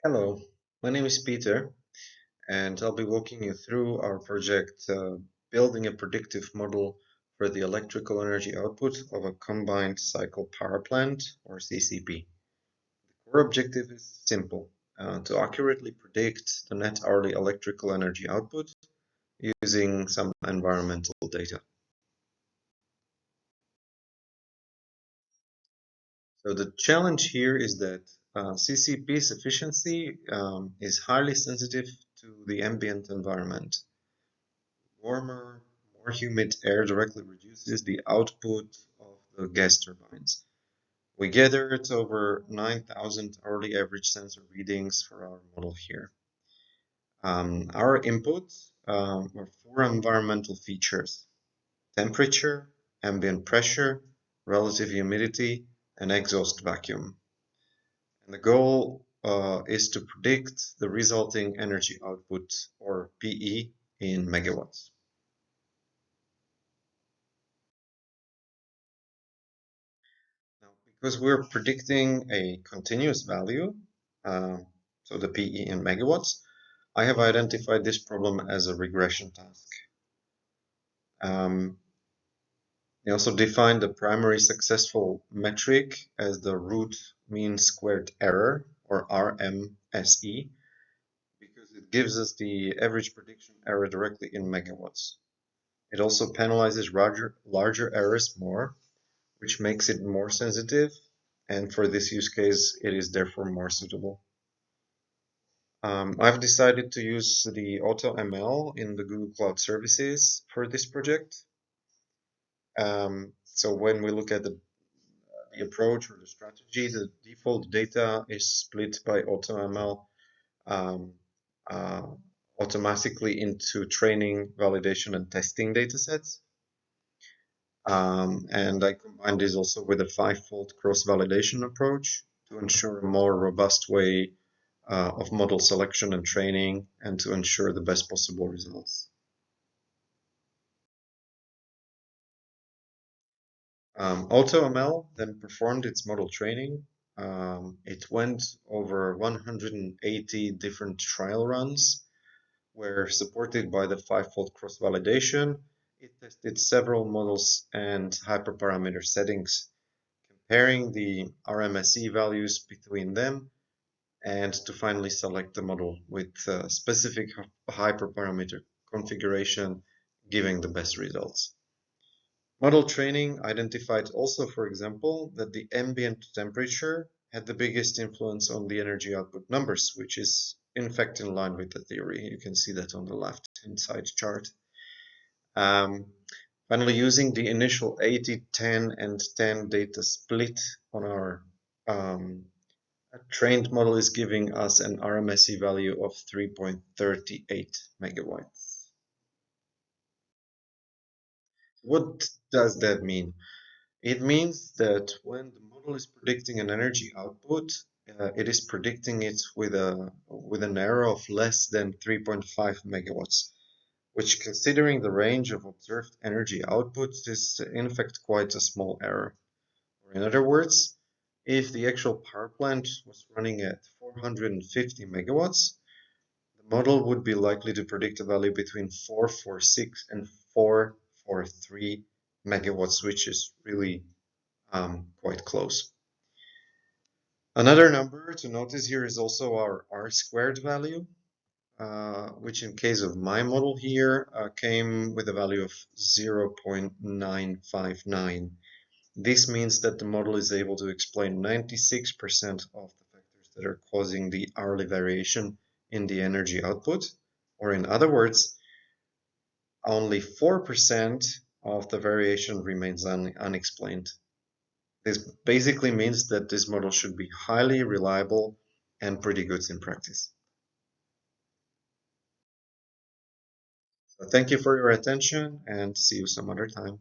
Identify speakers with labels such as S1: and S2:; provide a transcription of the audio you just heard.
S1: Hello, my name is Peter, and I'll be walking you through our project building a predictive model for the electrical energy output of a combined cycle power plant, or CCP. The core objective is simple, to accurately predict the net hourly electrical energy output using some environmental data. So the challenge here is that CCP's efficiency is highly sensitive to the ambient environment. Warmer, more humid air directly reduces the output of the gas turbines. We gathered over 9,000 hourly average sensor readings for our model here. Our inputs were four environmental features: temperature, ambient pressure, relative humidity, and exhaust vacuum. And the goal is to predict the resulting energy output, or PE, in megawatts. Now, because we're predicting a continuous value, so the PE in megawatts, I have identified this problem as a regression task. I also defined the primary successful metric as the root mean squared error, or RMSE, because it gives us the average prediction error directly in megawatts. It also penalizes larger errors more, which makes it more sensitive, and for this use case, it is therefore more suitable. I've decided to use the AutoML in the Google Cloud Services for this project. So when we look at the approach or the strategy, the default data is split by AutoML um, uh, automatically into training, validation, and testing datasets. And I combine this also with a five-fold cross-validation approach to ensure a more robust way of model selection and training, and to ensure the best possible results. AutoML then performed its model training. It went over 180 different trial runs, where supported by the five-fold cross-validation, it tested several models and hyperparameter settings, comparing the RMSE values between them, and to finally select the model with specific hyperparameter configuration, giving the best results. Model training identified also, for example, that the ambient temperature had the biggest influence on the energy output numbers, which is in fact in line with the theory. You can see that on the left-hand side chart. Finally, using the initial 80, 10, and 10 data split on our trained model is giving us an RMSE value of 3.38 megawatts. What does that mean? It means that when the model is predicting an energy output, it is predicting it with an error of less than 3.5 megawatts, which, considering the range of observed energy outputs, is in fact quite a small error. Or in other words, if the actual power plant was running at 450 megawatts, the model would be likely to predict a value between 446 and 443 megawatts, which is really quite close. Another number to notice here is also our R-squared value, which in case of my model here came with a value of 0.959. This means that the model is able to explain 96% of the factors that are causing the hourly variation in the energy output, or in other words, only 4% of the variation remains unexplained. This basically means that this model should be highly reliable and pretty good in practice. So thank you for your attention, and see you some other time.